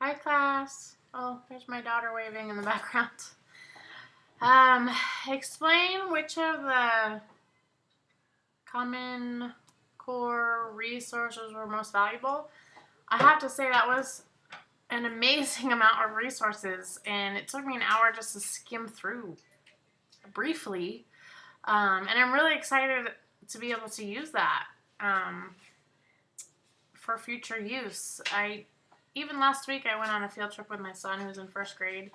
Hi, class. Oh, there's my daughter waving in the background. Explain which of the Common Core resources were most valuable. I have to say that was an amazing amount of resources, and it took me an hour just to skim through briefly. And I'm really excited to be able to use that for future use. Even last week I went on a field trip with my son who's in first grade,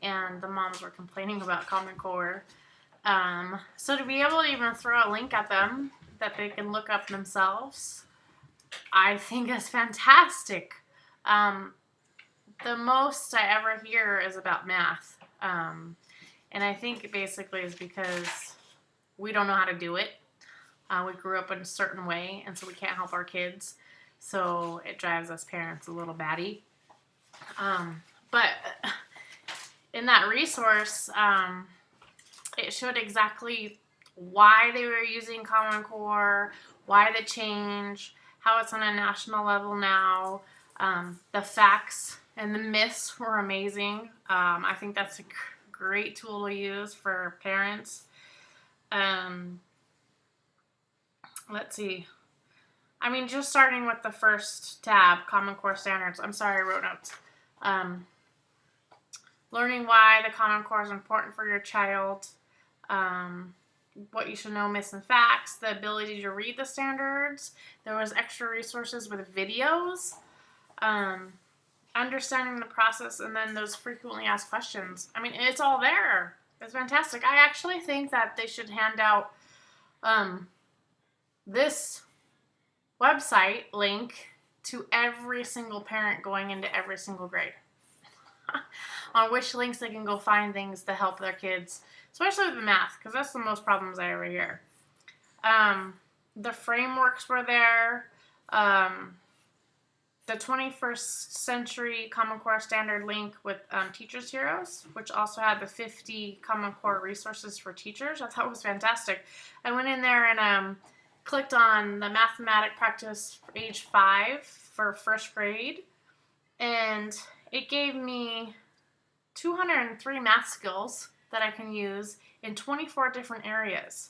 and the moms were complaining about Common Core. So to be able to even throw a link at them that they can look up themselves, I think is fantastic. The most I ever hear is about math. And I think it basically is because we don't know how to do it. We grew up in a certain way, and so we can't help our kids. So it drives us parents a little batty. But in that resource, it showed exactly why they were using Common Core, why the change, how it's on a national level now. The facts and the myths were amazing. I think that's a great tool to use for parents. Let's see. I mean, just starting with the first tab, Common Core Standards. I'm sorry, I wrote notes. Learning why the Common Core is important for your child. What you should know, myths and facts. The ability to read the standards. There was extra resources with videos. Understanding the process, and then those frequently asked questions. I mean, it's all there. It's fantastic. I actually think that they should hand out this website link to every single parent going into every single grade on which links they can go find things to help their kids, especially with the math, because that's the most problems I ever hear. The frameworks were there. The 21st Century Common Core Standard link with Teachers Heroes, which also had the 50 Common Core resources for teachers. I thought it was fantastic. I went in there and clicked on the mathematic practice for age 5 for first grade, and it gave me 203 math skills that I can use in 24 different areas,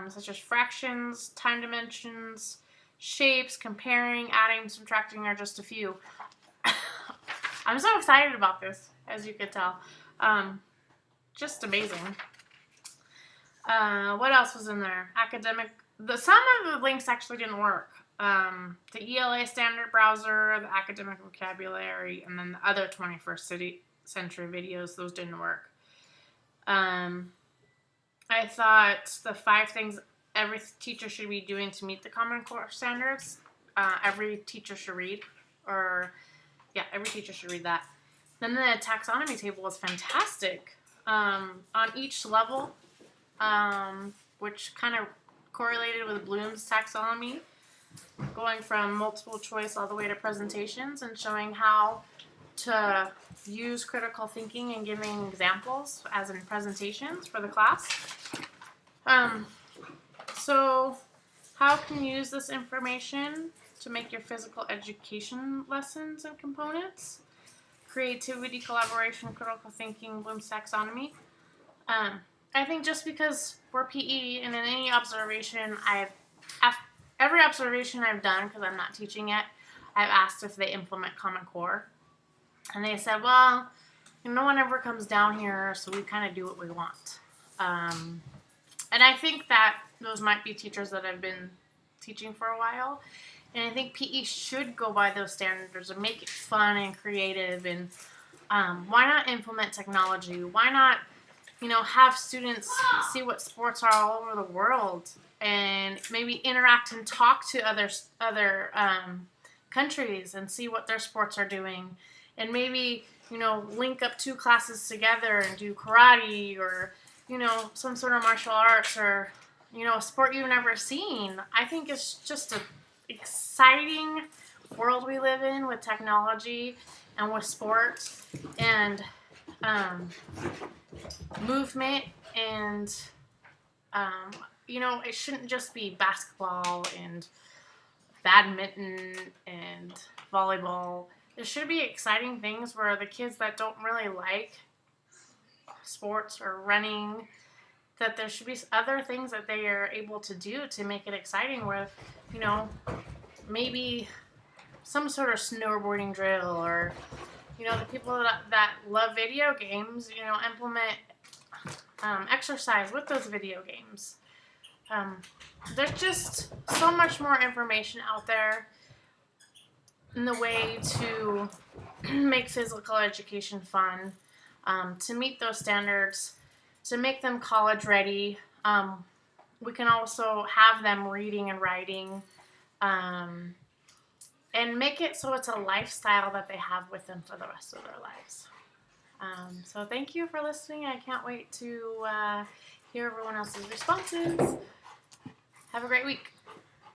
such as fractions, time dimensions, shapes, comparing, adding, subtracting are just a few. I'm so excited about this, as you could tell. Just amazing. What else was in there? Some of the links actually didn't work. The ELA standard browser, the academic vocabulary, and then the other 21st century videos, those didn't work. I thought the 5 things every teacher should be doing to meet the Common Core standards, every teacher should read. Every teacher should read that. Then the taxonomy table was fantastic. On each level, which kind of correlated with Bloom's taxonomy, going from multiple choice all the way to presentations, and showing how to use critical thinking and giving examples as in presentations for the class. So how can you use this information to make your physical education lessons and components? Creativity, collaboration, critical thinking, Bloom's taxonomy. I think just because we're PE, and in any observation every observation I've done, because I'm not teaching yet, I've asked if they implement Common Core. And they said, well, no one ever comes down here, so we kind of do what we want. And I think that those might be teachers that have been teaching for a while. And I think PE should go by those standards and make it fun and creative. And why not implement technology? Why not, have students see what sports are all over the world, and maybe interact and talk to other countries and see what their sports are doing. And maybe, link up 2 classes together and do karate or, some sort of martial arts, or, a sport you've never seen. I think it's just an exciting world we live in with technology and with sports and movement. And, it shouldn't just be basketball and badminton and volleyball. there should be exciting things where the kids that don't really like sports or running, that there should be other things that they are able to do to make it exciting, where, you know, maybe some sort of snowboarding drill, or, you know, the people that love video games, you know, implement exercise with those video games. There's just so much more information out there in the way to make physical education fun, to meet those standards, to make them college ready. We can also have them reading and writing, and make it so it's a lifestyle that they have with them for the rest of their lives. So thank you for listening. I can't wait to hear everyone else's responses. Have a great week.